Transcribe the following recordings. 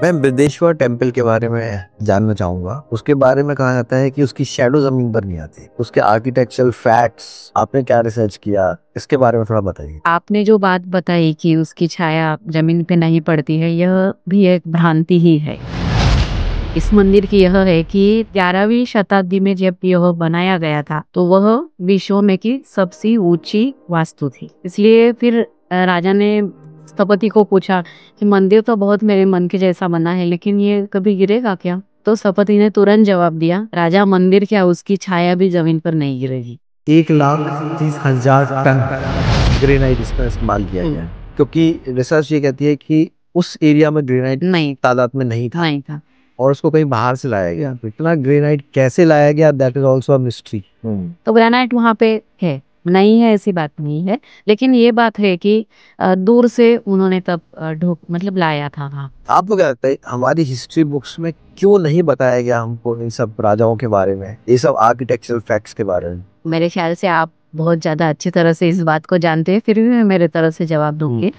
मैं बृहदेश्वर टेम्पल के बारे में जानना चाहूंगा। उसके बारे में कहा जाता है कि उसकी शैडो जमीन पर नहीं आती। उसके आर्किटेक्चरल फैक्ट्स आपने क्या रिसर्च किया, इसके बारे में थोड़ा बताइए। आपने जो बात बताई कि उसकी छाया जमीन पे नहीं पड़ती है, यह भी एक भ्रांति ही है। इस मंदिर की यह है कि 11वीं शताब्दी में जब यह बनाया गया था तो वह विश्व में की सबसे ऊंची वास्तु थी। इसलिए फिर राजा ने स्थपति को पूछा कि मंदिर तो बहुत मेरे मन के जैसा बना है, लेकिन ये कभी गिरेगा क्या? तो स्थपति ने तुरंत जवाब दिया, राजा मंदिर क्या, उसकी छाया भी जमीन पर नहीं गिरेगी। 1,30,000 टन ग्रेनाइट इसका इस्तेमाल किया गया है, क्योंकि रिसर्च ये कहती है कि उस एरिया में ग्रेनाइट नहीं तादाद में नहीं था नहीं था। और उसको कहीं बाहर से लाया गया। तो इतना ग्रेनाइट कैसे लाया गया, that is also a mystery. तो ग्रेनाइट वहां पे है, नहीं है ऐसी बात नहीं है, लेकिन ये बात है कि दूर से उन्होंने तब ढूंढ मतलब लाया था वहाँ। आपको क्या लगता है हमारी हिस्ट्री बुक्स में क्यों नहीं बताया गया हमको इन सब राजाओं के बारे में, ये सब आर्किटेक्चरल फैक्ट्स के बारे में? मेरे ख्याल से आप बहुत ज्यादा अच्छी तरह से इस बात को जानते हैं, फिर भी मैं मेरे तरफ से जवाब दूंगी।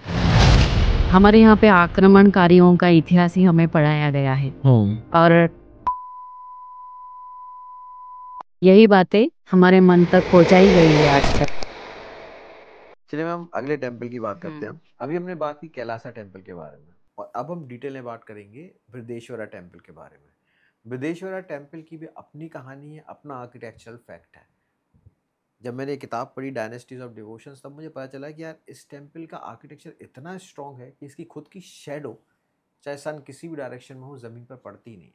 हमारे यहाँ पे आक्रमणकारियों का इतिहास ही हमें पढ़ाया गया है और यही बातें हमारे मन तक पहुंचाई गई है आज तक। चलिए मैम, अगले टेम्पल की बात करते हैं। अभी हमने बात की कैलासा टेम्पल के बारे में और अब हम डिटेल में बात करेंगे बृहदेश्वरा टेम्पल के बारे में। बृहदेश्वरा टेम्पल की भी अपनी कहानी है, अपना आर्किटेक्चरल फैक्ट है। जब मैंने ये किताब पढ़ी डायनेस्टीज ऑफ डिवोशंस, तब मुझे पता चला कि यार इस टेम्पल का आर्किटेक्चर इतना स्ट्रॉन्ग है कि इसकी खुद की शेडो चाहे सन किसी भी डायरेक्शन में हो ज़मीन पर पड़ती ही नहीं है।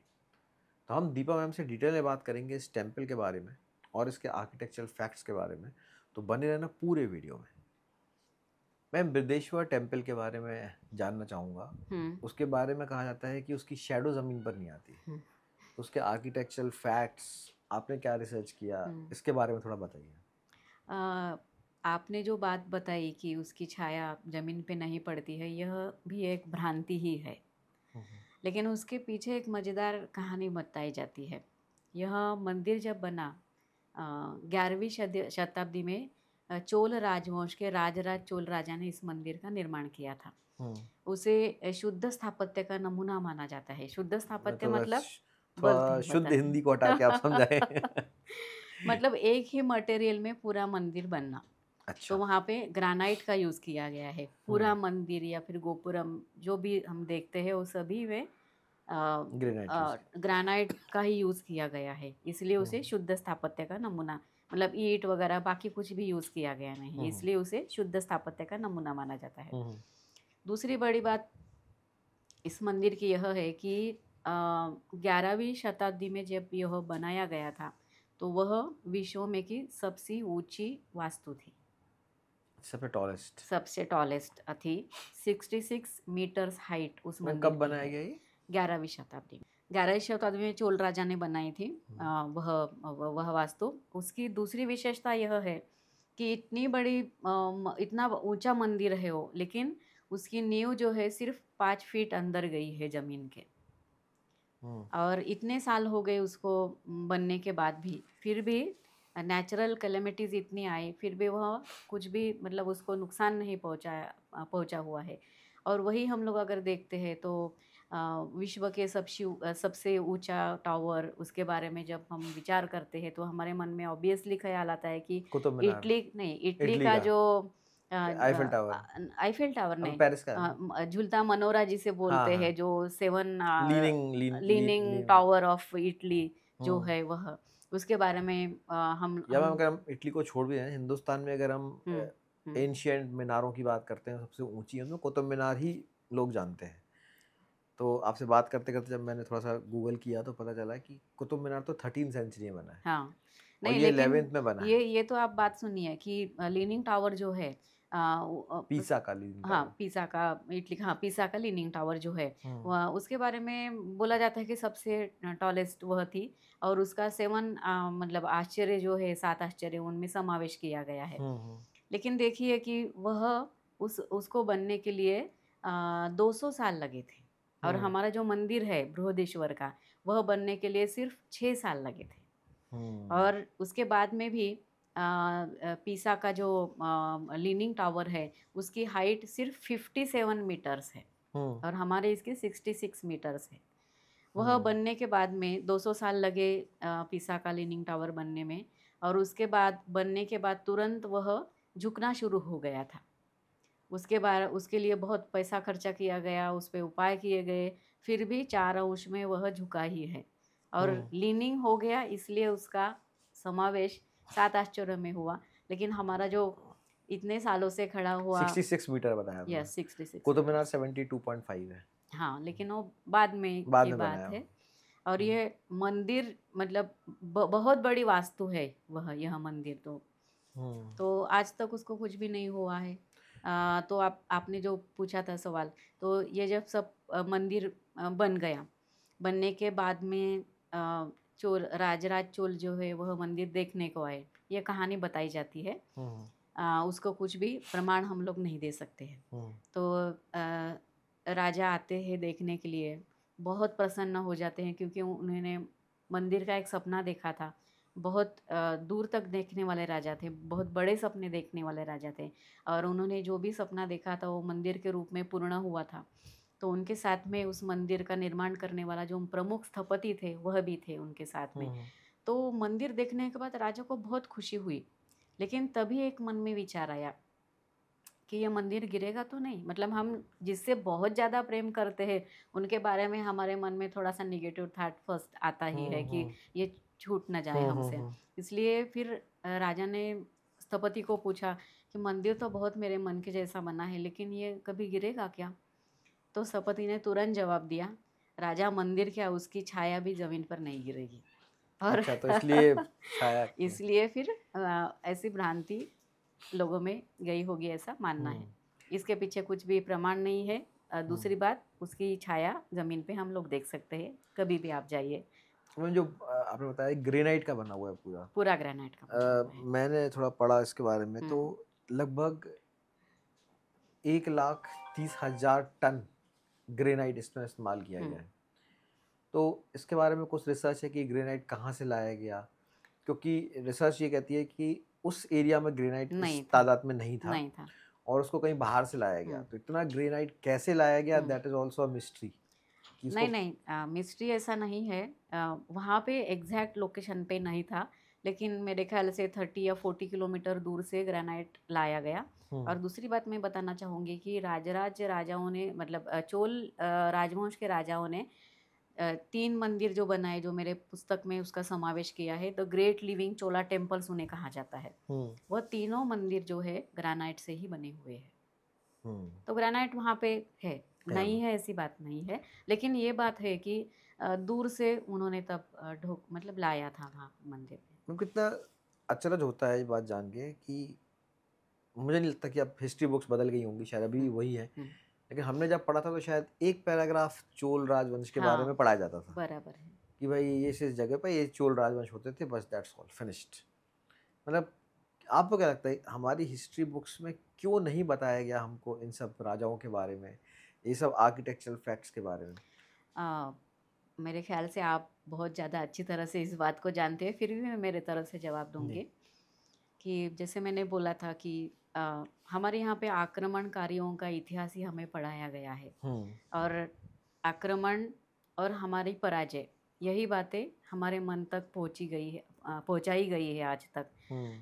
तो हम दीपा मैम से डिटेल में बात करेंगे इस टेम्पल के बारे में और इसके आर्किटेक्चरल फैक्ट्स के बारे में, तो बने रहना पूरे वीडियो में। मैं बृहदेश्वर टेम्पल के बारे में जानना चाहूँगा। उसके बारे में कहा जाता है कि उसकी शैडो ज़मीन पर नहीं आती। तो उसके आर्किटेक्चरल फैक्ट्स आपने क्या रिसर्च किया, इसके बारे में थोड़ा बताइए। आपने जो बात बताई कि उसकी छाया जमीन पे नहीं पड़ती है, यह भी एक भ्रांति ही है, लेकिन उसके पीछे एक मज़ेदार कहानी बताई जाती है। यह मंदिर जब बना 11वीं शताब्दी में, चोल राजवंश के राजराज चोल राजा ने इस मंदिर का निर्माण किया था। उसे शुद्ध स्थापत्य का नमूना माना जाता है। शुद्ध स्थापत्य मतलब शुद्ध हिंदी को हटा के आप समझाएं। मतलब एक ही मटेरियल में पूरा मंदिर बनना। अच्छा। तो वहाँ पे ग्रानाइट का यूज़ किया गया है। पूरा मंदिर या फिर गोपुरम जो भी हम देखते हैं वो सभी में ग्रानाइट का ही यूज़ किया गया है, इसलिए उसे शुद्ध स्थापत्य का नमूना, मतलब ईंट वगैरह बाकी कुछ भी यूज़ किया गया नहीं, इसलिए उसे शुद्ध स्थापत्य का नमूना माना जाता है। दूसरी बड़ी बात इस मंदिर की यह है कि 11वीं शताब्दी में जब यह बनाया गया था तो वह विश्व में की सबसे ऊंची वास्तु थी, सबसे टॉलेस्ट थी। 66 मीटर्स हाइट उस मंदिर कब बनाया गया ये? 11वीं शताब्दी में। 11वीं शताब्दी में चोल राजा ने बनाई थी वह वास्तु। उसकी दूसरी विशेषता यह है कि इतनी बड़ी इतना ऊंचा मंदिर है वो, लेकिन उसकी नींव जो है सिर्फ 5 फीट अंदर गई है जमीन के। और इतने साल हो गए उसको बनने के बाद भी, फिर भी नेचुरल कैलेमिटीज़ इतनी आई, फिर भी वह कुछ भी मतलब उसको नुकसान नहीं पहुंचा हुआ है। और वही हम लोग अगर देखते हैं तो विश्व के सबसे ऊंचा टावर, उसके बारे में जब हम विचार करते हैं तो हमारे मन में ऑब्वियसली ख्याल आता है कि इटली का जो आईफिल टावर नहीं, पेरिस का झूलता मनोरा जिसे बोलते हैं, जो 7 लीनिंग टावर ऑफ इटली जो है वह, उसके बारे में हम अगर हम इटली को छोड़ भी हैं, हिंदुस्तान में अगर हम एंशिएंट मीनारों की बात करते हैं, सबसे ऊंची है कुतुब मीनार ही लोग जानते हैं। तो आपसे बात करते करते जब मैंने थोड़ा सा गूगल किया तो पता चला कि कुतुब मीनार तो 13th सेंचुरी में बना है। हाँ, नहीं, और ये 11th में बना है। ये तो आप बात सुनिए कि लीनिंग टावर जो है पीसा का लीनिंग टावर, हाँ पीसा का, इटली, हाँ पीसा का लीनिंग टावर जो है उसके बारे में बोला जाता है कि सबसे टॉलेस्ट वह थी। और उसका 7 मतलब आश्चर्य जो है, 7 आश्चर्य, उनमें समावेश किया गया है। लेकिन देखिए कि वह उसको बनने के लिए 200 साल लगे थे, और हमारा जो मंदिर है बृहदेश्वर का, वह बनने के लिए सिर्फ 6 साल लगे थे। और उसके बाद में भी पीसा का जो लीनिंग टावर है उसकी हाइट सिर्फ 57 मीटर्स है। और हमारे इसके 66 मीटर्स है। वह हम्म। बनने के बाद में 200 साल लगे पिसा का लीनिंग टावर बनने में, और उसके बाद बनने के बाद तुरंत वह झुकना शुरू हो गया था। उसके बाद उसके लिए बहुत पैसा खर्चा किया गया, उस पे उपाय किए गए, फिर भी 4 अंश में वह झुका ही है। और लीनिंग हो गया इसलिए उसका समावेश 7 आश्चर्यों में हुआ। लेकिन हमारा जो इतने सालों से खड़ा हुआ 66 मीटर बताया आपने। यस 66 कुतुब मीनार मीटर्स 72.5 है। हाँ, लेकिन वो बाद में बाद की में बात बनाया है। हो। और ये मंदिर मतलब बहुत बड़ी वास्तु है वह, यह मंदिर तो आज तक उसको कुछ भी नहीं हुआ है। तो आपने जो पूछा था सवाल, तो ये जब सब मंदिर बन गया, बनने के बाद में चोल राजराज चोल जो है वह मंदिर देखने को आए, ये कहानी बताई जाती है। उसको कुछ भी प्रमाण हम लोग नहीं दे सकते हैं। तो राजा आते हैं देखने के लिए, बहुत प्रसन्न हो जाते हैं क्योंकि उन्होंने मंदिर का एक सपना देखा था। बहुत दूर तक देखने वाले राजा थे, बहुत बड़े सपने देखने वाले राजा थे, और उन्होंने जो भी सपना देखा था वो मंदिर के रूप में पूर्ण हुआ था। तो उनके साथ में उस मंदिर का निर्माण करने वाला जो प्रमुख स्थपति थे वह भी थे उनके साथ में। तो मंदिर देखने के बाद राजा को बहुत खुशी हुई, लेकिन तभी एक मन में विचार आया कि ये मंदिर गिरेगा तो नहीं। मतलब हम जिससे बहुत ज़्यादा प्रेम करते हैं उनके बारे में हमारे मन में थोड़ा सा निगेटिव थॉट फर्स्ट आता ही है कि ये छूट ना जाए हमसे। इसलिए फिर राजा ने स्थपति को पूछा कि मंदिर तो बहुत मेरे मन के जैसा बना है, लेकिन ये कभी गिरेगा क्या? तो स्थपति ने तुरंत जवाब दिया, राजा मंदिर क्या, उसकी छाया भी जमीन पर नहीं गिरेगी। और अच्छा, तो इसलिए छाया इसलिए फिर ऐसी भ्रांति लोगों में गई होगी, ऐसा मानना है। इसके पीछे कुछ भी प्रमाण नहीं है। दूसरी बात, उसकी छाया जमीन पे हम लोग देख सकते हैं, कभी भी आप जाइए। जो आपने बताया ग्रेनाइट का बना हुआ है पूरा पूरा ग्रेनाइट का बना हुआ है। मैंने थोड़ा पढ़ा इसके बारे में, तो लगभग 1,30,000 टन ग्रेनाइट इसमें इस्तेमाल किया गया है। तो इसके बारे में कुछ रिसर्च है कि ग्रेनाइट कहाँ से लाया गया, क्योंकि रिसर्च ये कहती है कि उस एरिया में ग्रेनाइट इस तादाद में नहीं था और उसको कहीं बाहर से लाया गया। तो इतना ग्रेनाइट कैसे लाया गया, that is also a mystery. नहीं, मिस्ट्री ऐसा नहीं है। वहाँ पे एग्जैक्ट लोकेशन पे नहीं था, लेकिन मेरे ख्याल से 30 या 40 किलोमीटर दूर से ग्रेनाइट लाया गया। और दूसरी बात मैं बताना चाहूँगी कि राजाओं ने, मतलब चोल राजवंश के राजाओं ने 3 मंदिर जो बनाए, जो मेरे पुस्तक में उसका समावेश किया है, the great living Chola temples उन्हें कहा जाता है। वह तीनों मंदिर जो है ग्रेनाइट से ही बने हुए हैं। तो ग्रेनाइट वहाँ पे है, नहीं है ऐसी बात नहीं है, लेकिन ये बात है कि दूर से उन्होंने तब मतलब लाया था वहाँ मंदिर में। कितना अचरज होता है ये बात जान के कि मुझे नहीं लगता कि अब हिस्ट्री बुक्स बदल गई होंगी, शायद अभी वही है, लेकिन हमने जब पढ़ा था तो शायद एक पैराग्राफ चोल राजवंश के बारे में पढ़ाया जाता था। बराबर है कि भाई ये इस जगह पर ये चोल राजवंश होते थे, बस दैट्स ऑल, फिनिश्ड। मतलब आपको क्या लगता है हमारी हिस्ट्री बुक्स में क्यों नहीं बताया गया हमको इन सब राजाओं के बारे में, ये सब आर्किटेक्चरल फैक्ट्स के बारे में? मेरे ख्याल से आप बहुत ज़्यादा अच्छी तरह से इस बात को जानते हैं, फिर भी मैं मेरे तरफ से जवाब दूंगी कि जैसे मैंने बोला था कि हमारे यहाँ पे आक्रमणकारियों का इतिहास ही हमें पढ़ाया गया है, और आक्रमण और हमारी पराजय, यही बातें हमारे मन तक पहुँचाई गई है आज तक।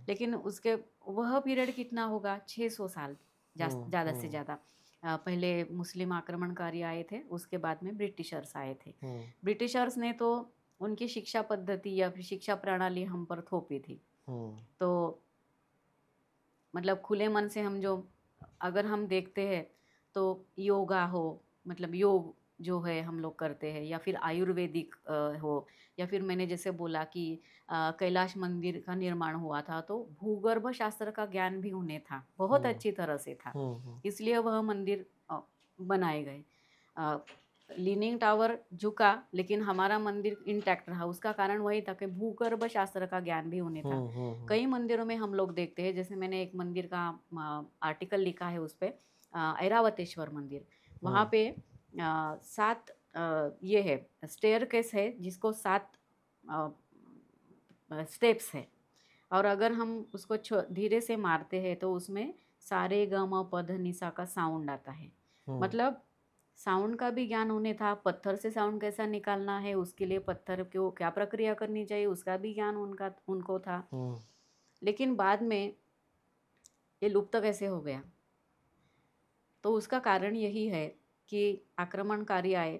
लेकिन उसके वह पीरियड कितना होगा, 600 साल ज़्यादा से ज़्यादा। पहले मुस्लिम आक्रमणकारी आए थे, उसके बाद में ब्रिटिशर्स आए थे। ब्रिटिशर्स ने तो उनकी शिक्षा पद्धति या फिर शिक्षा प्रणाली हम पर थोपी थी। तो मतलब खुले मन से अगर हम देखते हैं तो योगा हो, मतलब योग जो है हम लोग करते हैं, या फिर आयुर्वेदिक हो, या फिर मैंने जैसे बोला कि कैलाश मंदिर का निर्माण हुआ था, तो भूगर्भ शास्त्र का ज्ञान भी उन्हें था, बहुत अच्छी तरह से था, इसलिए वह मंदिर बनाए गए। लीनिंग टावर झुका लेकिन हमारा मंदिर इंटैक्ट रहा, उसका कारण वही था कि भूगर्भ शास्त्र का ज्ञान भी उन्हें था। कई मंदिरों में हम लोग देखते हैं, जैसे मैंने एक मंदिर का आर्टिकल लिखा है उस पर, ऐरावतेश्वर मंदिर, वहाँ पे 7 ये है स्टेयरकेस है जिसको 7 स्टेप्स है, और अगर हम उसको धीरे से मारते हैं तो उसमें सारे ग म प ध नि सा का साउंड आता है। मतलब साउंड का भी ज्ञान उन्हें था, पत्थर से साउंड कैसा निकालना है, उसके लिए पत्थर को क्या प्रक्रिया करनी चाहिए, उसका भी ज्ञान उनको था। लेकिन बाद में ये लुप्त कैसे हो गया? तो उसका कारण यही है कि आक्रमणकारी आए।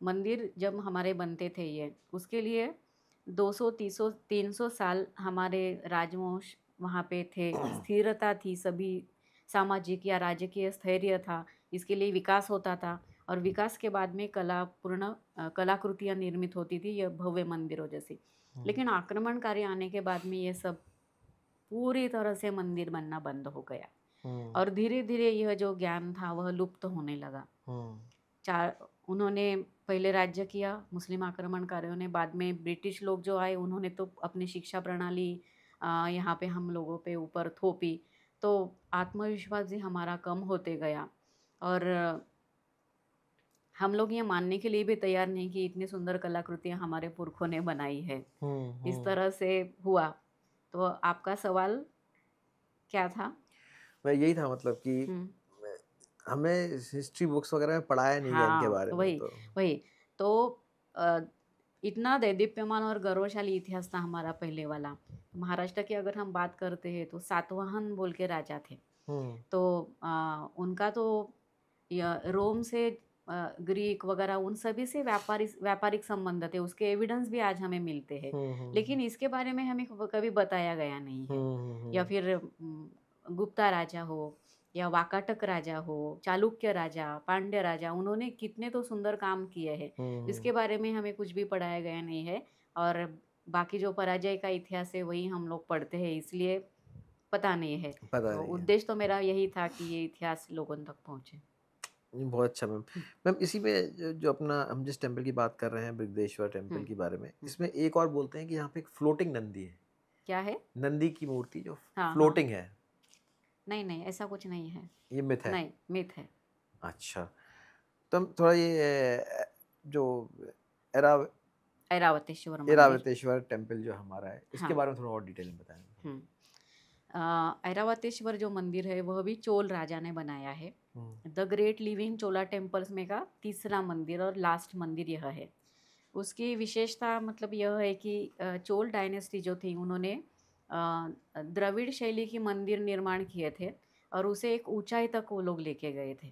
मंदिर जब हमारे बनते थे ये, उसके लिए 200 300 साल हमारे राजवंश वहाँ पे थे, स्थिरता थी, सभी सामाजिक या राजकीय स्थैर्य था, इसके लिए विकास होता था। और विकास के बाद में कलाकृतियाँ निर्मित होती थी, यह भव्य मंदिरों जैसी। लेकिन आक्रमणकारी आने के बाद में ये सब पूरी तरह से मंदिर बनना बंद हो गया। और धीरे धीरे यह जो ज्ञान था वह लुप्त होने लगा। उन्होंने पहले राज्य किया मुस्लिम आक्रमणकारियों ने, बाद में ब्रिटिश लोग जो आए उन्होंने तो अपनी शिक्षा प्रणाली यहाँ पे हम लोगों पे ऊपर थोपी, तो आत्मविश्वास भी हमारा कम होते गया। और हम लोग ये मानने के लिए भी तैयार नहीं कि इतनी सुंदर कलाकृतियाँ हमारे पुरखों ने बनाई है। इस तरह से हुआ। तो आपका सवाल क्या था? मैं यही था, मतलब कि हमें हिस्ट्री बुक्स वगैरह में पढ़ाया नहीं गया इनके हाँ, बारे में। वही वही तो अ, इतना देदीप्यमान और गौरवशाली इतिहास था हमारा पहले वाला। महाराष्ट्र की अगर हम बात करते हैं तो सातवाहन बोल के राजा थे। तो उनका तो रोम से ग्रीक वगैरह उन सभी से व्यापारिक संबंध थे, उसके एविडेंस भी आज हमें मिलते हैं। लेकिन इसके बारे में हमें कभी बताया गया नहीं है। या फिर गुप्ता राजा हो या वाकाटक राजा हो, चालुक्य राजा, पांड्य राजा, उन्होंने कितने तो सुंदर काम किए हैं, इसके बारे में हमें कुछ भी पढ़ाया गया नहीं है। और बाकी जो पराजय का इतिहास है वही हम लोग पढ़ते हैं, इसलिए पता नहीं है। तो उद्देश्य तो मेरा यही था कि ये इतिहास लोगों तक पहुँचे। बहुत अच्छा मैम। मैम इसी में जो अपना हम जिस टेम्पल की बात कर रहे हैं, बृहदेश्वर टेम्पल के बारे में, इसमें एक और बोलते हैं कि यहाँ पे एक फ्लोटिंग नंदी है। क्या है? नंदी की मूर्ति जो हाँ, फ्लोटिंग है। नहीं नहीं, ऐसा कुछ नहीं है। ये मिथ है? नहीं, मिथ है। अच्छा, तो हम थोड़ा ये जो एरा ऐरावतेश्वर टेम्पल जो हमारा है, इसके बारे में थोड़ा और डिटेल में बताएं। ऐरावतेश्वर जो मंदिर है वह भी चोल राजा ने बनाया है। The great living Chola temples में का तीसरा मंदिर और लास्ट मंदिर यह है। उसकी विशेषता मतलब यह है कि चोल डायनेस्टी जो थी उन्होंने द्रविड़ शैली की मंदिर निर्माण किए थे और उसे एक ऊंचाई तक वो लोग लेके गए थे।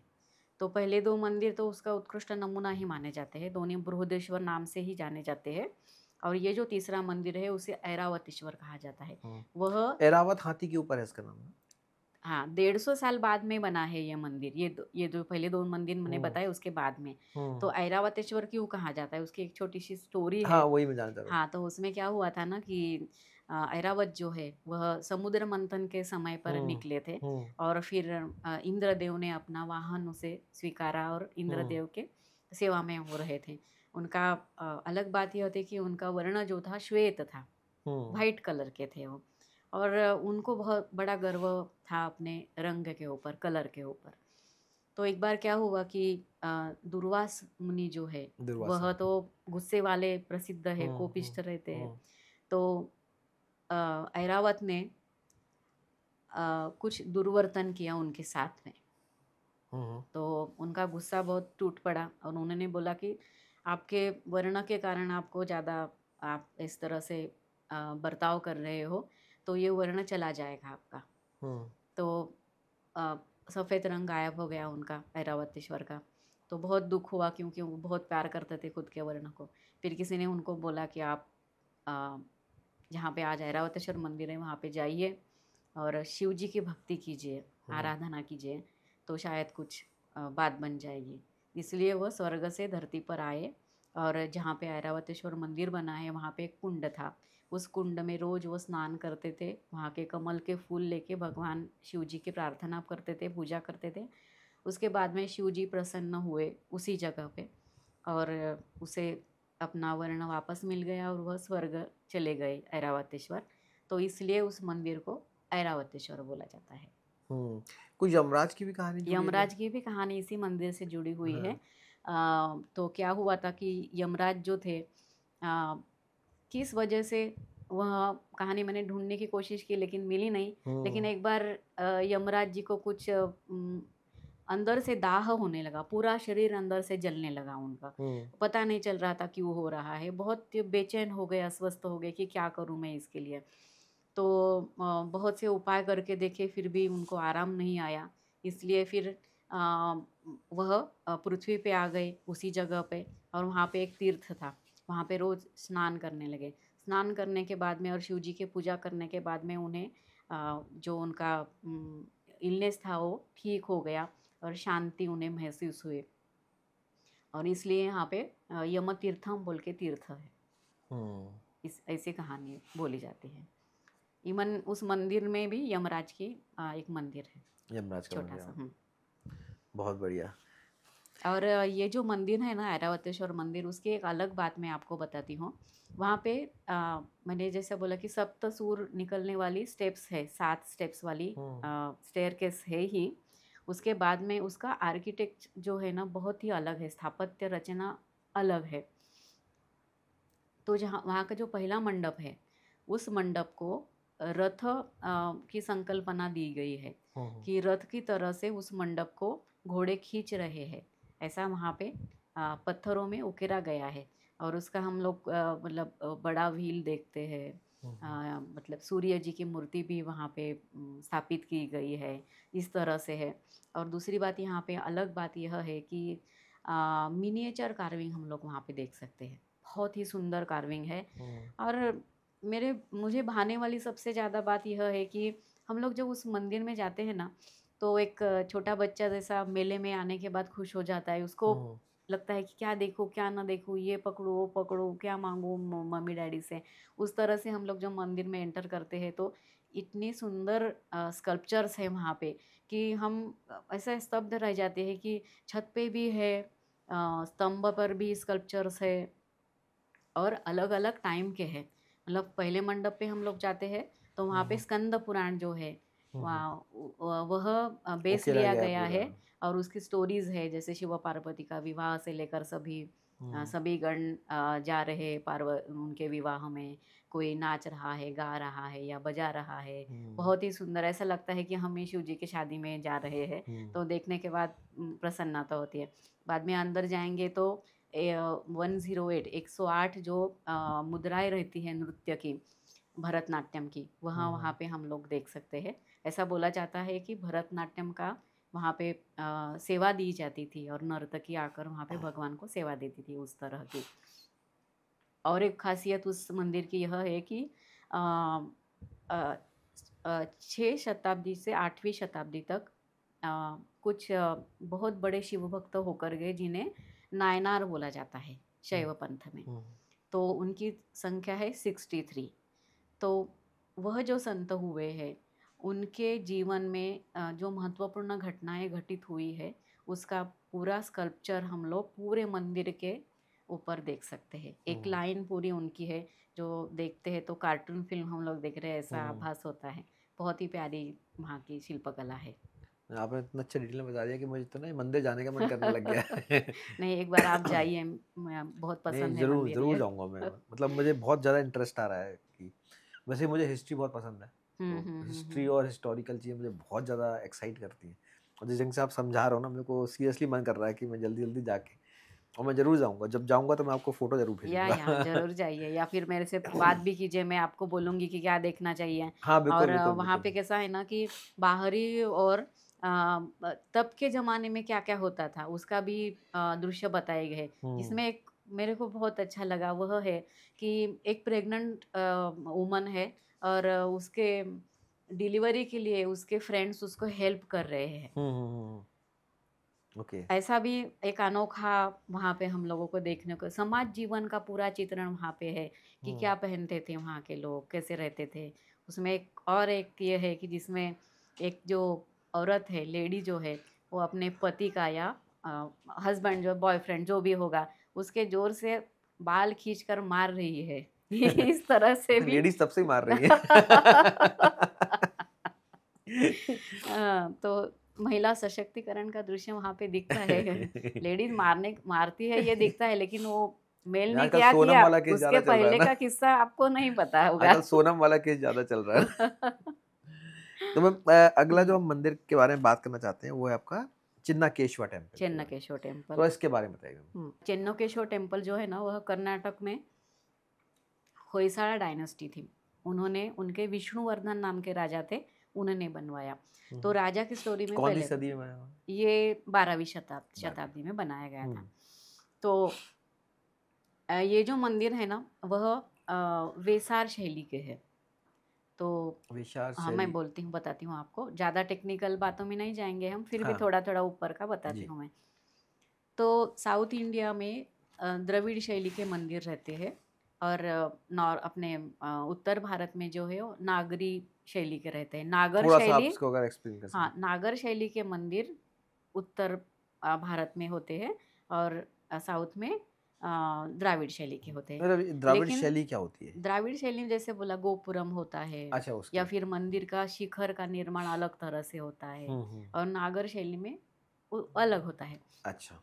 तो पहले दो मंदिर तो उसका उत्कृष्ट नमूना ही माने जाते हैं, दोनों बृहदेश्वर नाम से ही जाने जाते हैं। और ये जो तीसरा मंदिर है उसे ऐरावतेश्वर कहा जाता है। वह ऐरावत हाथी के ऊपर है इसका नाम। हाँ, 150 साल बाद में बना है ये मंदिर। ये जो पहले दो मंदिर मैंने बताए उसके बाद में। तो ऐरावतेश्वर क्यों कहा जाता है, उसकी एक छोटी सी स्टोरी है। हाँ, वही मैं जानना चाह रहा हूँ। हाँ, तो उसमें क्या हुआ था ना कि ऐरावत जो है वह समुद्र मंथन के समय पर निकले थे और फिर इंद्रदेव ने अपना वाहन उसे स्वीकारा और इंद्रदेव के सेवा में हो रहे थे। उनका अलग बात यह थी कि उनका वर्ण जो था श्वेत था, वाइट कलर के थे वो। और उनको बहुत बड़ा गर्व था अपने रंग के ऊपर, कलर के ऊपर। तो एक बार क्या हुआ कि दुर्वास मुनि जो है वह तो गुस्से वाले प्रसिद्ध है, कोपिष्ठ रहते हैं। तो ऐरावत ने कुछ दुर्वर्तन किया उनके साथ में। तो उनका गुस्सा बहुत टूट पड़ा और उन्होंने बोला कि आपके वर्ण के कारण आपको ज़्यादा आप इस तरह से बर्ताव कर रहे हो तो ये वर्ण चला जाएगा आपका। तो सफ़ेद रंग गायब हो गया उनका, ऐरावतेश्वर का। तो बहुत दुख हुआ क्योंकि वो बहुत प्यार करते थे खुद के वर्ण को। फिर किसी ने उनको बोला कि आप जहाँ पे आज ऐरावतेश्वर मंदिर है वहाँ पे जाइए और शिव जी की भक्ति कीजिए, आराधना कीजिए, तो शायद कुछ बात बन जाएगी। इसलिए वह स्वर्ग से धरती पर आए और जहाँ पे ऐरावतेश्वर मंदिर बना है वहाँ पे एक कुंड था। उस कुंड में रोज़ वो स्नान करते थे, वहाँ के कमल के फूल लेके भगवान शिव जी की प्रार्थना करते थे, पूजा करते थे। उसके बाद में शिव जी प्रसन्न हुए उसी जगह पे और उसे अपना वर्ण वापस मिल गया और वह स्वर्ग चले गए ऐरावतेश्वर। तो इसलिए उस मंदिर को ऐरावतेश्वर बोला जाता है। कोई यमराज की भी कहानी जुड़ी है? यमराज की भी कहानी इसी मंदिर से जुड़ी हुई है। तो क्या हुआ था कि यमराज जो थे किस वजह से, वह कहानी मैंने ढूंढने की कोशिश की लेकिन मिली नहीं। लेकिन एक बार यमराज जी को कुछ अंदर से दाह होने लगा, पूरा शरीर अंदर से जलने लगा उनका। पता नहीं चल रहा था क्यों हो रहा है, बहुत बेचैन हो गए, अस्वस्थ हो गए कि क्या करूं मैं इसके लिए। तो बहुत से उपाय करके देखे, फिर भी उनको आराम नहीं आया। इसलिए फिर वह पृथ्वी पे आ गए उसी जगह पे, और वहाँ पे एक तीर्थ था, वहाँ पे रोज स्नान करने लगे। स्नान करने के बाद में और शिव जी की पूजा करने के बाद में उन्हें जो उनका इलनेस था वो ठीक हो गया और शांति उन्हें महसूस हुई। और इसलिए यहाँ पे यम तीर्थम बोल के तीर्थ है। इस ऐसी कहानी बोली जाती है। इवन उस मंदिर में भी यमराज की एक मंदिर है, यमराज का छोटा मंदिर, सा। बहुत बढ़िया। और ये जो मंदिर है ना, ऐरावतेश्वर मंदिर, उसकी एक अलग बात मैं आपको बताती हूँ। वहाँ पे मैंने जैसे बोला कि सप्तसूर निकलने वाली स्टेप्स है, 7 स्टेप्स वाली स्टेयरकेस है ही। उसके बाद में उसका आर्किटेक्ट जो है ना बहुत ही अलग है, स्थापत्य रचना अलग है। तो जहाँ वहाँ का जो पहला मंडप है, उस मंडप को रथ की संकल्पना दी गई है कि रथ की तरह से उस मंडप को घोड़े खींच रहे हैं, ऐसा वहाँ पे पत्थरों में उकेरा गया है। और उसका हम लोग मतलब बड़ा व्हील देखते हैं, मतलब सूर्य जी की मूर्ति भी वहाँ पे स्थापित की गई है, इस तरह से है। और दूसरी बात यहाँ पे अलग बात यह है कि मिनिएचर कार्विंग हम लोग वहाँ पे देख सकते हैं, बहुत ही सुंदर कार्विंग है। और मुझे भाने वाली सबसे ज़्यादा बात यह है कि हम लोग जब उस मंदिर में जाते हैं ना, तो एक छोटा बच्चा जैसा मेले में आने के बाद खुश हो जाता है, उसको लगता है कि क्या देखूँ क्या ना देखूँ, ये पकड़ो वो पकड़ो, क्या मांगू मम्मी डैडी से। उस तरह से हम लोग जब मंदिर में एंटर करते हैं तो इतनी सुंदर स्कल्पचर्स है वहाँ पे कि हम ऐसा स्तब्ध रह जाते हैं कि छत पे भी है, स्तंभ पर भी स्कल्पचर्स है, और अलग अलग टाइम के हैं। मतलब पहले मंडप पे हम लोग जाते हैं तो वहाँ पे स्कंद पुराण जो है वह बेस लिया गया है, और उसकी स्टोरीज है, जैसे शिव पार्वती का विवाह से लेकर सभी गण जा रहे उनके विवाह में, कोई नाच रहा है, गा रहा है या बजा रहा है। बहुत ही सुंदर, ऐसा लगता है कि हम ही शिव जी की शादी में जा रहे हैं। तो देखने के बाद प्रसन्नता होती है। बाद में अंदर जाएंगे तो 108 जो मुद्राएं रहती है नृत्य की, भरतनाट्यम की, वहाँ पे हम लोग देख सकते हैं। ऐसा बोला जाता है कि भरतनाट्यम का वहाँ पे सेवा दी जाती थी, और नर्तकी आकर वहाँ पे भगवान को सेवा देती थी, उस तरह की। और एक खासियत उस मंदिर की यह है कि 6 शताब्दी से 8वीं शताब्दी तक कुछ बहुत बड़े शिव भक्त होकर गए, जिन्हें नायनार बोला जाता है शैव पंथ में। तो उनकी संख्या है 63। तो वह जो संत हुए हैं, उनके जीवन में जो महत्वपूर्ण घटनाएं घटित हुई है, उसका पूरा स्कल्पचर हम लोग पूरे मंदिर के ऊपर देख सकते हैं। एक लाइन पूरी उनकी है, जो देखते हैं तो कार्टून फिल्म हम लोग देख रहे हैं ऐसा आभास होता है। बहुत ही प्यारी वहाँ की शिल्पकला है। आपने इतना अच्छा डिटेल में बता दिया कि मुझे तो ना मंदिर जाने का मन करने लग गया है। नहीं, एक बार आप जाइए, बहुत पसंद है जरूर मंदिर जरूर ये। जाऊंगा मैं। मतलब मुझे बहुत ज़्यादा इंटरेस्ट आ रहा है कि वैसे मुझे हिस्ट्री बहुत पसंद है, तो हिस्ट्री और हिस्टोरिकल चीज़ें मुझे बहुत ज़्यादा एक्साइट करती हैं। और जिस ढंग से आप समझा रहे हो ना, मेरे को सीरियसली मन कर रहा है कि मैं जल्दी जल्दी जाके, और मैं ज़रूर जाऊंगा। जब जाऊंगा तो मैं आपको फ़ोटो ज़रूर भेजूंगा। जरूर जाइए, या फिर मेरे से बात भी कीजिए, मैं आपको बोलूँगी कि क्या देखना चाहिए। हाँ बिल्कुल और बिल्कुल वहाँ पे बिल्कुल। कैसा है ना कि बाहरी और तब के ज़माने में क्या क्या होता था उसका भी दृश्य बताए गए हैं। इसमें एक मेरे को बहुत अच्छा लगा, वह है कि एक प्रेग्नेंट वुमन है, और उसके डिलीवरी के लिए उसके फ्रेंड्स उसको हेल्प कर रहे हैं। ओके। ऐसा भी एक अनोखा वहाँ पे हम लोगों को देखने को, समाज जीवन का पूरा चित्रण वहाँ पे है कि क्या पहनते थे वहाँ के लोग, कैसे रहते थे। उसमें एक ये है कि जिसमें एक जो औरत है, लेडी जो है, वो अपने पति का या हस्बैंड जो बॉयफ्रेंड जो भी होगा, उसके जोर से बाल खींच कर मार रही है। इस तरह से भी लेडीज तब से ही मार रही है। तो महिला सशक्तिकरण का दृश्य वहाँ पे दिखता है। लेडीज मारती है ये दिखता है, लेकिन वो मेल ने आजकल क्या सोनम किया वाला केस उसके ज्यादा चल रहा है पहले ना। का किस्सा आपको नहीं पता होगा। आजकल सोनम वाला केस ज्यादा चल रहा है। तो मैं अगला जो हम मंदिर के बारे में बात करना चाहते हैं वो है आपका चिन्नाकेश्वर टेम्पल के बारे में। चेन्नकेश्वर टेम्पल। तो इसके बारे में बताइए। चेन्नकेश्वर टेम्पल जो है ना, वह कर्नाटक में होयसाला डायनेस्टी थी। उन्होंने, उनके विष्णुवर्धन नाम के राजा थे, उन्होंने बनवाया। तो राजा की स्टोरी में कौन सी पहले सदी में बना? ये 12वीं शताब्दी में बनाया गया था। तो ये जो मंदिर है ना, वह वेसार शैली के है। तो विशाल हाँ, मैं बोलती हूँ, बताती हूँ आपको, ज़्यादा टेक्निकल बातों में नहीं जाएंगे हम, फिर भी हाँ। थोड़ा थोड़ा ऊपर का बताती जी। हूँ मैं। तो साउथ इंडिया में द्रविड़ शैली के मंदिर रहते हैं, और अपने उत्तर भारत में जो है वो नागरी शैली के रहते हैं। नागर थोड़ा सा आप शैली, इसको अगर एक्सप्लेन कर सकें। हाँ, नागर शैली के मंदिर उत्तर भारत में होते हैं, और साउथ में द्राविड़ शैली के होते हैं। मतलब द्राविड़ लेकिन शैली क्या होती है? द्राविड़ शैली में जैसे बोला, गोपुरम होता है, अच्छा, या उसके। फिर मंदिर का शिखर का निर्माण अलग तरह से होता है, और नागर शैली में वो अलग होता है। अच्छा।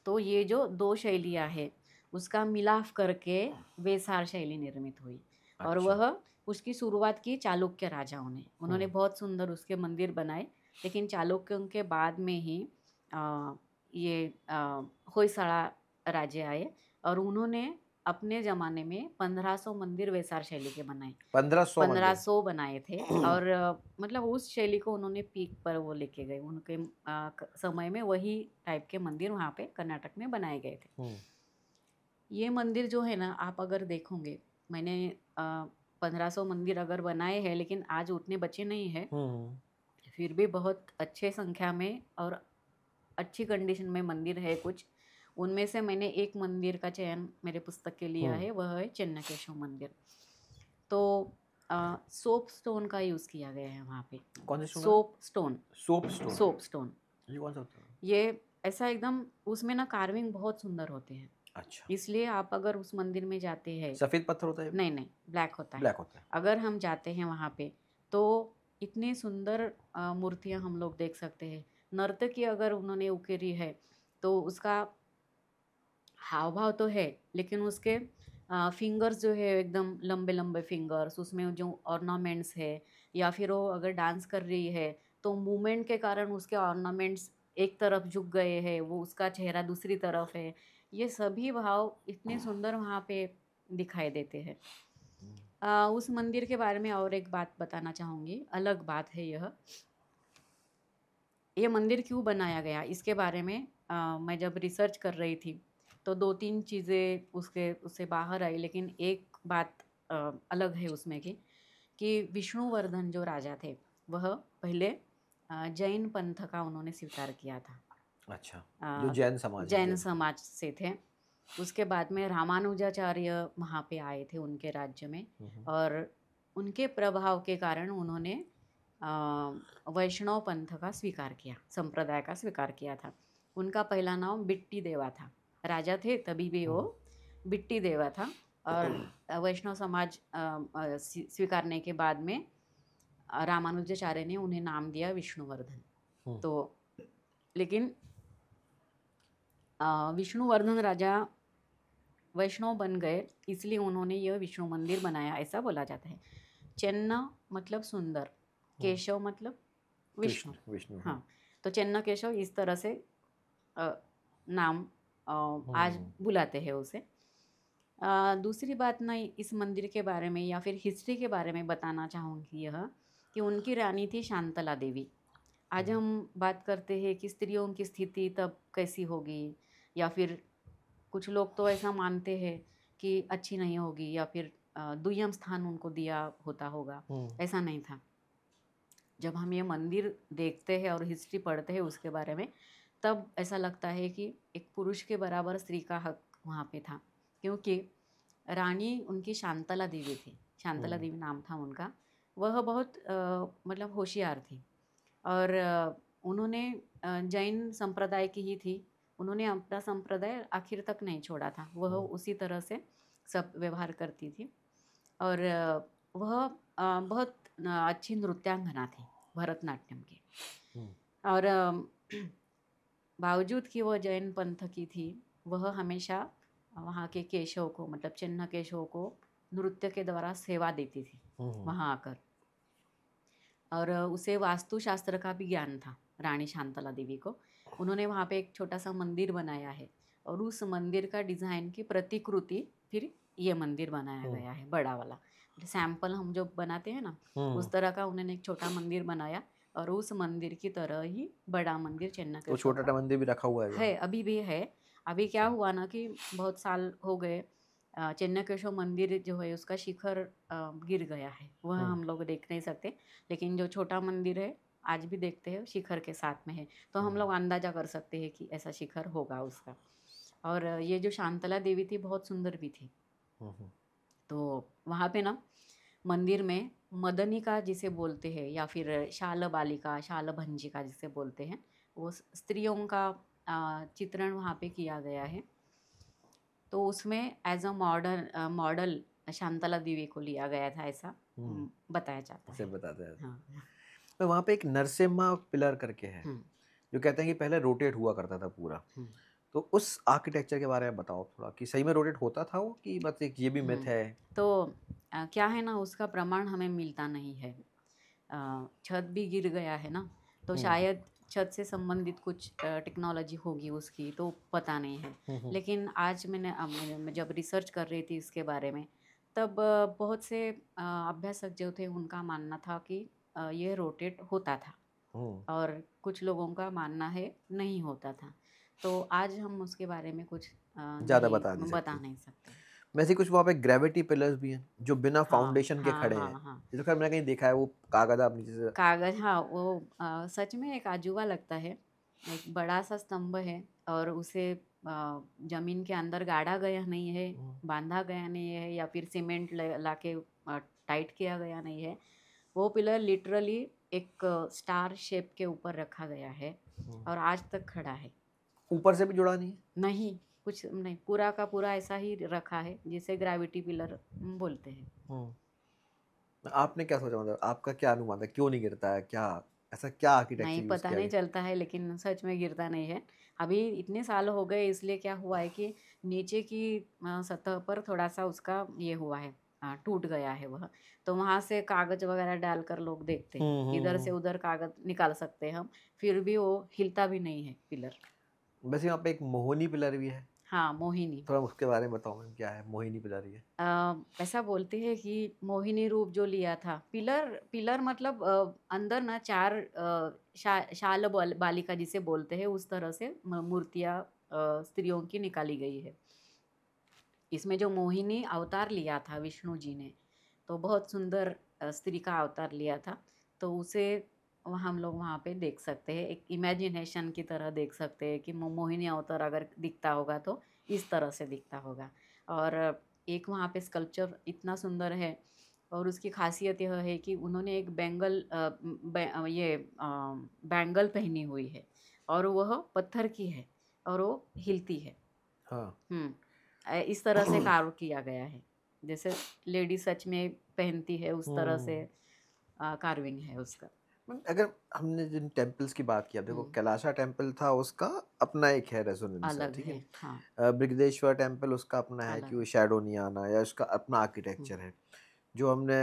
तो ये जो दो शैलियाँ है, उसका मिलाप करके वेसार शैली निर्मित हुई। और अच्छा। वह, उसकी शुरुआत की चालुक्य राजाओं ने। उन्होंने बहुत सुंदर उसके मंदिर बनाए, लेकिन चालुक्यों के बाद में ही ये होयसाला राजे आए, और उन्होंने अपने ज़माने में 1500 मंदिर वेसार शैली के बनाए। 1500 मंदिर। 1500 बनाए थे, और मतलब उस शैली को उन्होंने पीक पर वो लेके गए। उनके समय में वही टाइप के मंदिर वहाँ पे कर्नाटक में बनाए गए थे। ये मंदिर जो है ना, आप अगर देखोगे, मैंने 1500 मंदिर अगर बनाए हैं, लेकिन आज उतने बचे नहीं हैं, फिर भी बहुत अच्छे संख्या में और अच्छी कंडीशन में मंदिर है कुछ। उनमें से मैंने एक मंदिर का चयन मेरे पुस्तक के लिया है, वह है चेन्नकेश्वर मंदिर। तो सोप स्टोन का यूज़ किया गया है वहाँ पे। कौन से? Soap stone. Soap stone. Soap stone, ये कौन सा होता है? ये ऐसा एकदम, उसमें ना कार्विंग बहुत सुंदर होते हैं। अच्छा। इसलिए आप अगर उस मंदिर में जाते हैं, सफेद पत्थर होता है? नहीं नहीं, ब्लैक होता है। ब्लैक होता है। अगर हम जाते हैं वहाँ पे, तो इतनी सुंदर मूर्तियाँ हम लोग देख सकते हैं। नर्तकी अगर उन्होंने उकेरी है, तो उसका हाव भाव तो है, लेकिन उसके फिंगर्स जो है एकदम लंबे लंबे फिंगर्स, उसमें जो ऑर्नामेंट्स है, या फिर वो अगर डांस कर रही है, तो मूवमेंट के कारण उसके ऑर्नामेंट्स एक तरफ झुक गए हैं, वो उसका चेहरा दूसरी तरफ है। ये सभी भाव इतने सुंदर वहाँ पे दिखाई देते हैं। उस मंदिर के बारे में और एक बात बताना चाहूँगी, अलग बात है यह। ये मंदिर क्यों बनाया गया, इसके बारे में मैं जब रिसर्च कर रही थी, तो 2-3 चीज़ें उससे बाहर आई, लेकिन एक बात अलग है उसमें कि विष्णुवर्धन जो राजा थे, वह पहले जैन पंथ का उन्होंने स्वीकार किया था। अच्छा, जो जैन समाज है, जैन समाज से थे। उसके बाद में रामानुजाचार्य वहाँ पे आए थे उनके राज्य में, और उनके प्रभाव के कारण उन्होंने वैष्णव पंथ का स्वीकार किया, संप्रदाय का स्वीकार किया था। उनका पहला नाम बिट्टी देवा था। राजा थे तभी भी वो बिट्टी देवा था, और वैष्णव समाज स्वीकारने के बाद में रामानुजाचार्य ने उन्हें नाम दिया विष्णुवर्धन। तो लेकिन विष्णुवर्धन राजा वैष्णव बन गए, इसलिए उन्होंने यह विष्णु मंदिर बनाया, ऐसा बोला जाता है। चेन्ना मतलब सुंदर, केशव मतलब विष्णु। विष्णु। हाँ, तो चेन्ना केशव इस तरह से नाम आज बुलाते हैं उसे। दूसरी बात मैं इस मंदिर के बारे में या फिर हिस्ट्री के बारे में बताना चाहूँगी यह, कि उनकी रानी थी शांतला देवी। आज हम बात करते हैं कि स्त्रियों की स्थिति तब कैसी होगी, या फिर कुछ लोग तो ऐसा मानते हैं कि अच्छी नहीं होगी, या फिर दुय्यम स्थान उनको दिया होता होगा। ऐसा नहीं था। जब हम ये मंदिर देखते हैं और हिस्ट्री पढ़ते हैं उसके बारे में, तब ऐसा लगता है कि एक पुरुष के बराबर स्त्री का हक वहाँ पे था, क्योंकि रानी उनकी शांतला देवी थी। शांतला देवी नाम था उनका। वह बहुत मतलब होशियार थी, और उन्होंने जैन संप्रदाय की ही थी। उन्होंने अपना संप्रदाय आखिर तक नहीं छोड़ा था, वह उसी तरह से सब व्यवहार करती थी। और वह बहुत अच्छी नृत्यांगना थी, भरतनाट्यम की। और बावजूद कि वह जैन पंथ की थी, वह हमेशा वहाँ के केशव को, मतलब चेन्ना केशव को नृत्य के द्वारा सेवा देती थी वहाँ आकर। और उसे वास्तुशास्त्र का भी ज्ञान था रानी शांतला देवी को, उन्होंने वहाँ पे एक छोटा सा मंदिर बनाया है और उस मंदिर का डिज़ाइन की प्रतिकृति फिर ये मंदिर बनाया गया है, बड़ा वाला सैंपल हम जो बनाते हैं ना, उस तरह का उन्होंने एक छोटा मंदिर बनाया और उस मंदिर की तरह ही बड़ा मंदिर तो चेन्नकेश्वर छोटा का मंदिर भी रखा हुआ है वहाँ? है, अभी भी है। अभी क्या हुआ ना कि बहुत साल हो गए, चेन्नकेश्वर मंदिर जो है उसका शिखर गिर गया है, वह हम लोग देख नहीं सकते, लेकिन जो छोटा मंदिर है आज भी देखते हैं शिखर के साथ में है, तो हम लोग अंदाजा कर सकते हैं कि ऐसा शिखर होगा उसका। और ये जो शांतला देवी थी बहुत सुंदर भी थी। तो वहाँ पे ना मंदिर में मदनिका जिसे बोलते हैं या फिर शाल बालिका, शाल भंजिका जिसे बोलते हैं, वो स्त्रियों का चित्रण वहाँ पे किया गया है। तो उसमें एज अ मॉडल शांतला देवी को लिया गया था, ऐसा बताया जाता ऐसे है। बताते हैं। हाँ। तो वहाँ पे एक नरसिम्हा पिलर करके है, हम्म, जो कहते हैं कि पहले रोटेट हुआ करता था पूरा। हम्म, तो उस आर्किटेक्चर के बारे में बताओ थोड़ा, कि सही में रोटेट होता था वो, कि बस एक ये भी मिथ हम्म। है? तो क्या है ना, उसका प्रमाण हमें मिलता नहीं है। छत भी गिर गया है ना, तो हम्म शायद छत से संबंधित कुछ टेक्नोलॉजी होगी उसकी, तो पता नहीं है। लेकिन आज मैं जब रिसर्च कर रही थी इसके बारे में, तब बहुत से अभ्यासक जो थे उनका मानना था कि ये रोटेट होता था और कुछ लोगों का मानना है नहीं होता था। तो आज हम उसके बारे में कुछ ज़्यादा नहीं बता नहीं बता सकते। नहीं सकते। वैसे कुछ वहाँ पे ग्रेविटी पिलर्स भी हैं जो बिना हाँ, फाउंडेशन के हाँ, खड़े हैं। हाँ, हाँ। ये तो खैर मैंने कहीं देखा है, वो कागज आप नीचे से। कागज, हाँ, वो सच में एक अजूबा लगता है। एक बड़ा सा स्तंभ है और उसे जमीन के अंदर गाड़ा गया नहीं है, बांधा गया नहीं है या फिर सीमेंट लाके टाइट किया गया नहीं है। वो पिलर लिटरली एक स्टार शेप के ऊपर रखा गया है और आज तक खड़ा है। ऊपर से भी जुड़ा नहीं है? नहीं, कुछ नहीं, पूरा का पूरा ऐसा ही रखा है जिसे ग्रेविटी पिलर बोलते हैं। आपने क्या सोचा, मतलब आपका क्या अनुमान है, क्यों नहीं गिरता है, क्या ऐसा क्या आर्किटेक्चर नहीं, यूज पता किया नहीं गया? चलता है, लेकिन सच में गिरता नहीं है। अभी इतने साल हो गए, इसलिए क्या हुआ है कि नीचे की सतह पर थोड़ा सा उसका ये हुआ है, टूट गया है वह। तो वहाँ से कागज वगैरह डालकर लोग देखते हैं, इधर से उधर कागज निकाल सकते हैं हम, फिर भी वो हिलता भी नहीं है पिलर। वैसे यहाँ पे एक मोहिनी पिलर भी है, हाँ, मोहिनी। थोड़ा उसके बारे में बताओ मैम, क्या है मोहिनी पिलर ये? ऐसा बोलते हैं कि मोहिनी रूप जो लिया था, पिलर पिलर मतलब अंदर ना चार शाल बालिका जिसे बोलते हैं उस तरह से मूर्तियाँ स्त्रियों की निकाली गई है। इसमें जो मोहिनी अवतार लिया था विष्णु जी ने, तो बहुत सुंदर स्त्री का अवतार लिया था, तो उसे हम लोग वहाँ पे देख सकते हैं, एक इमेजिनेशन की तरह देख सकते हैं कि मोहिनी अवतार अगर दिखता होगा तो इस तरह से दिखता होगा। और एक वहाँ पे स्कल्पचर इतना सुंदर है और उसकी खासियत यह है कि उन्होंने एक बैंगल पहनी हुई है और वह पत्थर की है और वो हिलती है। हाँ। इस तरह से कार्व किया गया है, जैसे लेडी सच में पहनती है उस तरह से कार्विंग है उसका। अगर हमने जिन टेम्पल्स की बात की, अब देखो हम्म, कैलाशा टेम्पल था, उसका अपना एक है रेजोनेंस है, अलग ठीक है, है। हाँ, बृहदेश्वर टेम्पल उसका अपना है कि अलग वो है। शैडो नहीं आना, या उसका अपना हम्म, आर्किटेक्चर है। जो हमने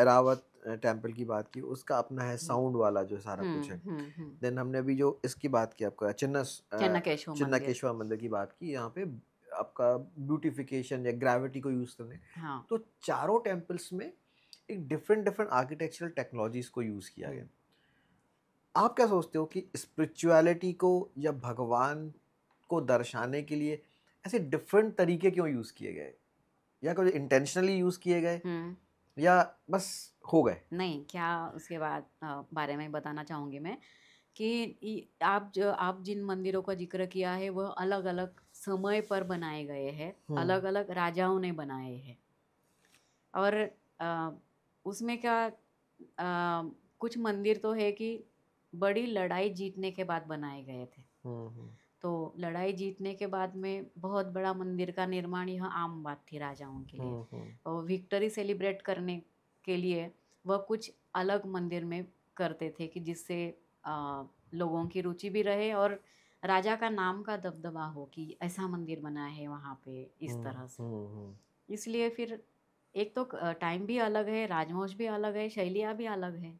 एरावत टेम्पल की बात की, उसका अपना है हम्म, साउंड वाला जो सारा कुछ है। हम्म। देन हमने अभी जो इसकी बात की, आपका चन्नकेश्वर मंदिर। चिन्नकेश्वर मंदिर की बात की, यहाँ पे आपका ब्यूटिफिकेशन या ग्रेविटी को यूज करने। हाँ। तो चारों टेम्पल्स में एक डिफरेंट डिफरेंट आर्किटेक्चरल टेक्नोलॉजीज को यूज किया गया। हम्म। आप क्या सोचते हो कि स्पिरिचुअलिटी को या भगवान को दर्शाने के लिए ऐसे डिफरेंट तरीके क्यों यूज किए गए, या कोई इंटेंशनली यूज किए गए, हम्म। या बस हो गए? नहीं, क्या उसके बाद बारे में बताना चाहूँगी मैं कि आप जिन मंदिरों का जिक्र किया है वह अलग अलग समय पर बनाए गए हैं, अलग अलग राजाओं ने बनाए हैं। और अ, उसमें क्या, कुछ मंदिर तो है कि बड़ी लड़ाई जीतने के बाद बनाए गए थे। तो लड़ाई जीतने के बाद में बहुत बड़ा मंदिर का निर्माण यह आम बात थी राजाओं के लिए, और विक्ट्री सेलिब्रेट करने के लिए वह कुछ अलग मंदिर में करते थे कि जिससे लोगों की रुचि भी रहे और राजा का नाम का दबदबा हो कि ऐसा मंदिर बना है वहाँ पे, इस तरह से। इसलिए फिर एक तो टाइम भी अलग है, राजवंश भी अलग है, शैलियाँ भी अलग है।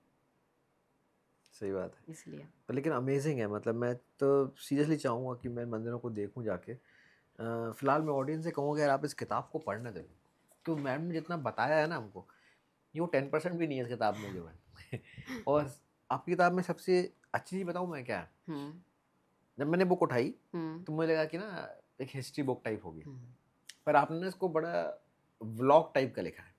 सही बात है। इसलिए। पर लेकिन अमेजिंग है, मतलब मैं तो सीरियसली चाहूँगा कि मैं मंदिरों को देखूँ जाके। फिलहाल मैं ऑडियंस से कहूँगा यार आप इस किताब को पढ़ना ज़रूर, क्योंकि मैम ने जितना बताया है ना हमको, ये वो 10% भी नहीं है इस किताब में जो है। और आपकी किताब में सबसे अच्छी चीज़ बताऊँ मैं क्या है, हम्म। जब मैंने बुक उठाई हम्म। तो मुझे लगा कि ना एक हिस्ट्री बुक टाइप होगी, हम्म। पर आपने ना इसको बड़ा व्लॉग टाइप का लिखा है।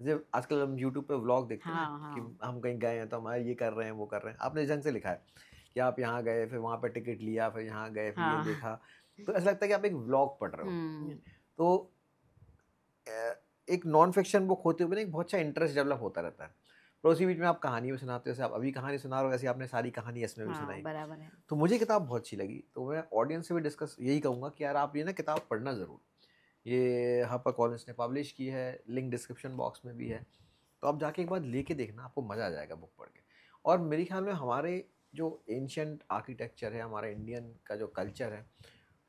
जैसे आजकल हम यूट्यूब पे व्लॉग देखते हैं ना हाँ कि हाँ। हम कहीं गए हैं तो हमारे ये कर रहे हैं वो कर रहे हैं, आपने इस ढंग से लिखा है कि आप यहाँ गए, फिर वहाँ पे टिकट लिया, फिर यहाँ गए, फिर ये हाँ। देखा। तो ऐसा लगता है कि आप एक व्लॉग पढ़ रहे हो, ठीक है? हम्म। तो अ, एक नॉन फिक्शन बुक होते हुए ना एक बहुत अच्छा इंटरेस्ट डेवलप होता रहता है, पर उसी बीच में आप कहानी भी सुनाते हो, जैसे आप अभी कहानी सुना रहे हो वैसे आपने सारी कहानी इसमें भी हाँ सुनाई। बराबर है। तो मुझे किताब बहुत अच्छी लगी, तो मैं ऑडियंस से भी डिस्कस यही कहूँगा कि यार आप ये ना किताब पढ़ना ज़रूर। ये हापर कॉलिन्स ने पब्लिश की है, लिंक डिस्क्रिप्शन बॉक्स में भी है, तो आप जाके एक बार लेके देखना, आपको मज़ा आ जाएगा बुक पढ़ के। और मेरे ख्याल में हमारे जो एंशिएंट आर्किटेक्चर है, हमारा इंडियन का जो कल्चर है,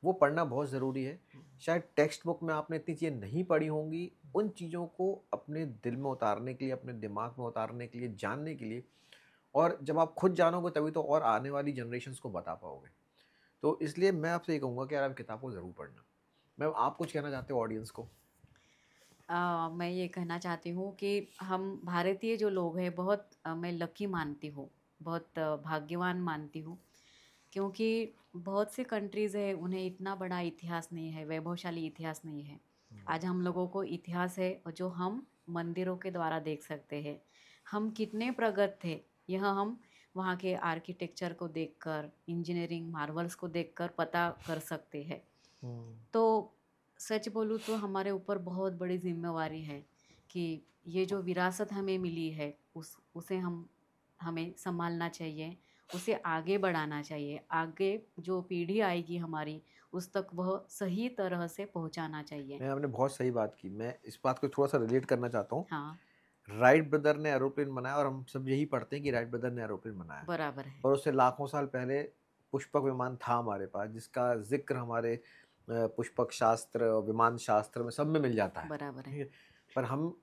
वो पढ़ना बहुत ज़रूरी है। शायद टेक्स्ट बुक में आपने इतनी चीज़ें नहीं पढ़ी होंगी, उन चीज़ों को अपने दिल में उतारने के लिए, अपने दिमाग में उतारने के लिए, जानने के लिए, और जब आप खुद जानोगे तभी तो और आने वाली जनरेशन्स को बता पाओगे। तो इसलिए मैं आपसे ये कहूँगा कि यार आप किताब को ज़रूर पढ़ना। मैम आप कुछ कहना चाहते हो ऑडियंस को? मैं ये कहना चाहती हूँ कि हम भारतीय जो लोग हैं बहुत मैं लकी मानती हूँ, बहुत भाग्यवान मानती हूँ, क्योंकि बहुत से कंट्रीज़ है उन्हें इतना बड़ा इतिहास नहीं है, वैभवशाली इतिहास नहीं है। आज हम लोगों को इतिहास है और जो हम मंदिरों के द्वारा देख सकते हैं। हम कितने प्रगत थे, यह हम वहाँ के आर्किटेक्चर को देखकर, इंजीनियरिंग मार्वल्स को देखकर पता कर सकते हैं। हुँ। तो सच बोलूँ तो हमारे ऊपर बहुत बड़ी ज़िम्मेवारी है कि ये जो विरासत हमें मिली है उसे हमें सँभालना चाहिए, उसे आगे बढ़ाना चाहिए। आगे जो पीढ़ी आएगी हमारी, उस तक वह सही तरह से पहुँचाना चाहिए। मैम आपने बहुत सही बात की। मैं इस बात को थोड़ा-सा रिलेट करना चाहता हूँ। हाँ, राइट ब्रदर ने एरोप्लेन बनाया और हम सब यही पढ़ते हैं कि राइट ब्रदर ने एरोप्लेन बनाया। बराबर है, और उससे लाखों साल पहले पुष्पक विमान था हमारे पास, जिसका ज़िक्र हमारे पुष्पक शास्त्र और विमान शास्त्र में सब में मिल जाता है। बराबर ठीक है। है? पर हम,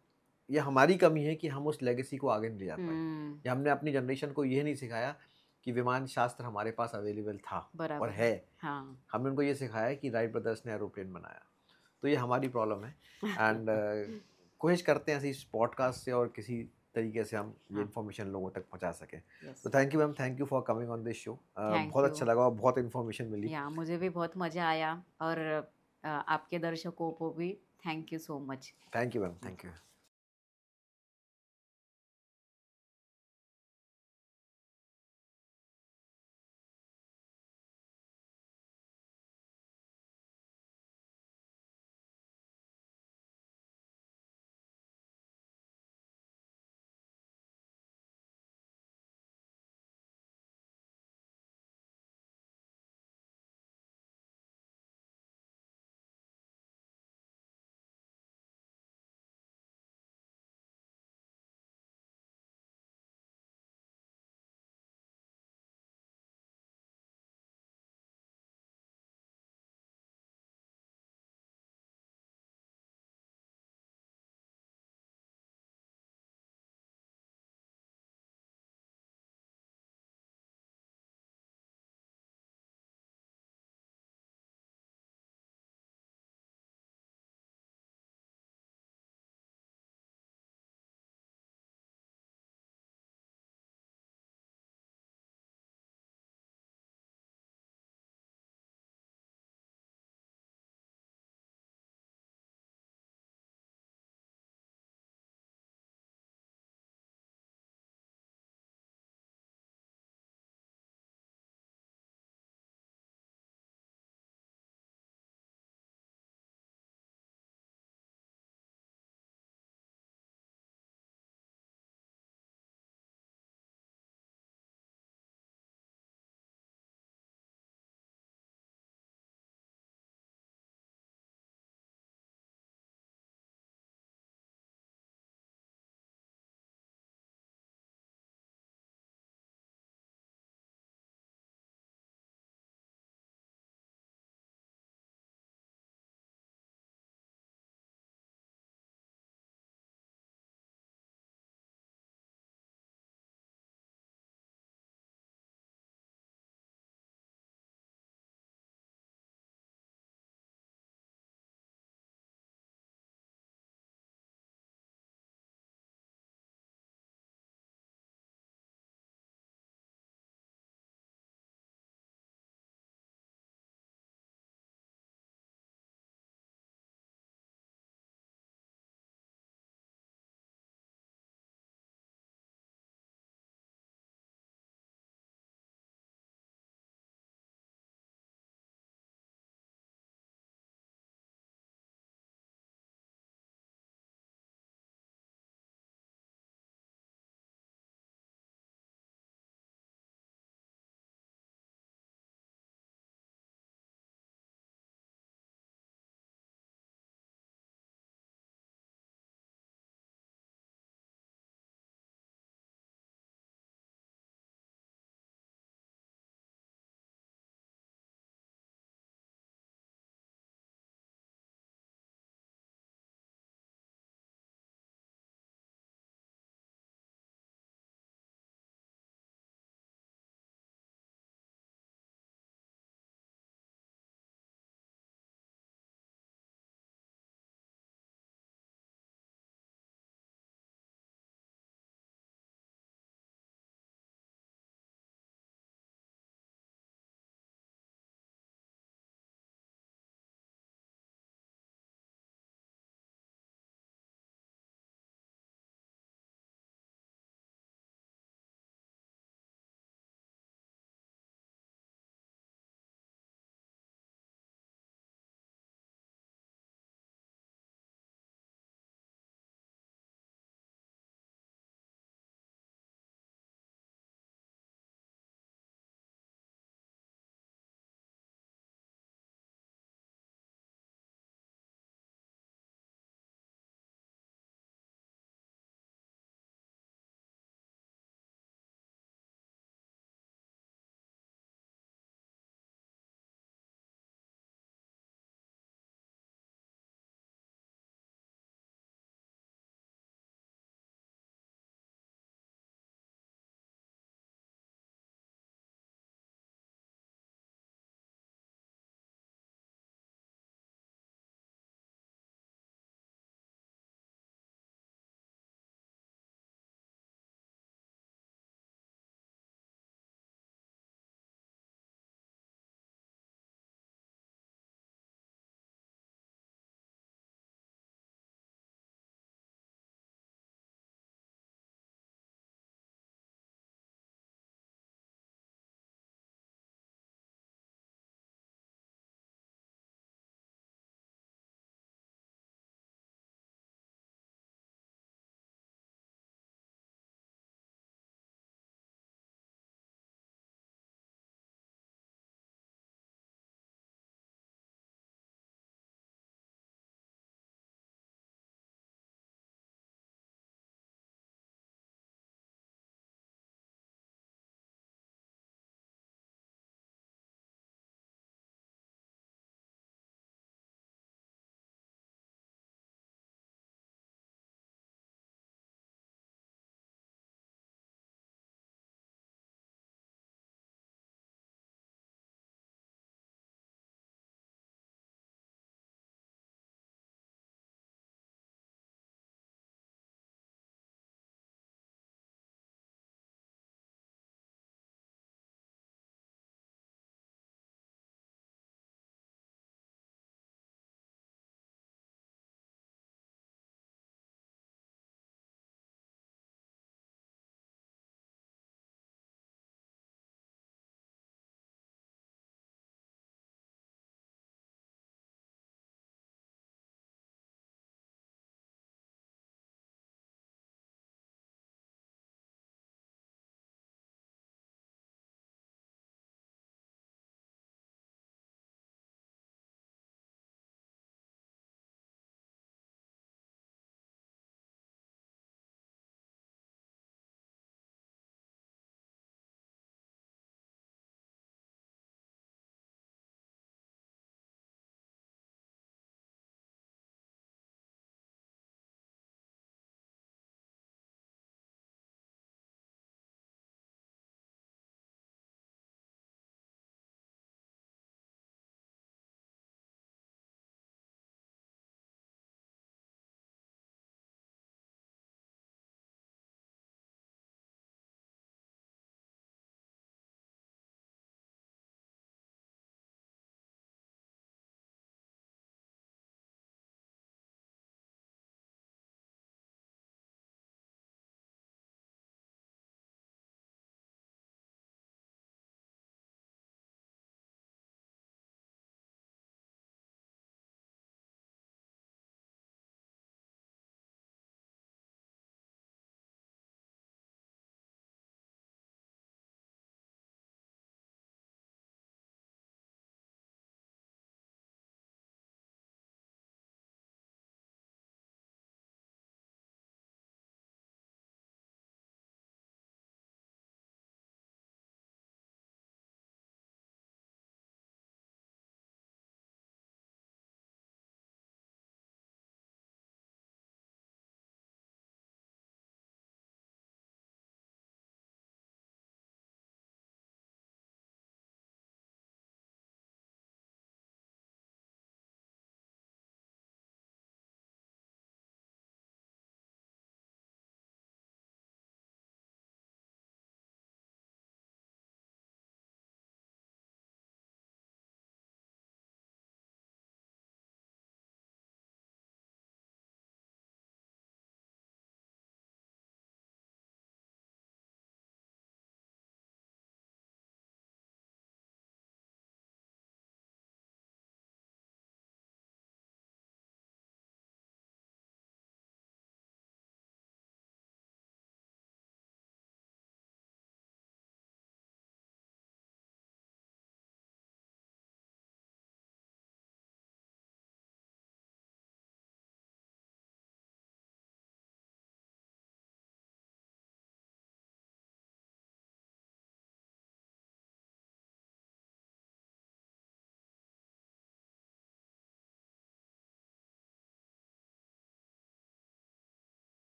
ये हमारी कमी है कि हम उस लेगेसी को आगे नहीं ले जा पाए, हुँ, या हमने अपनी जनरेशन को ये नहीं सिखाया कि विमान शास्त्र हमारे पास अवेलेबल था और बराबर है। है। हाँ। हमने उनको ये सिखाया है कि राइट ब्रदर्स ने एरोप्लेन बनाया। तो ये हमारी प्रॉब्लम है। एंड कोशिश करते हैं ऐसे इस पॉडकास्ट से और किसी तरीके से हम ये हाँ, इन्फॉर्मेशन लोगों तक पहुंचा सकें। यस। तो thank you ma'am, thank you for coming on this show. Thank बहुत यू। अच्छा लगा और बहुत इन्फॉर्मेशन मिली। या मुझे भी बहुत मज़ा आया और आपके दर्शकों को भी thank you so much. Thank you ma'am, thank you.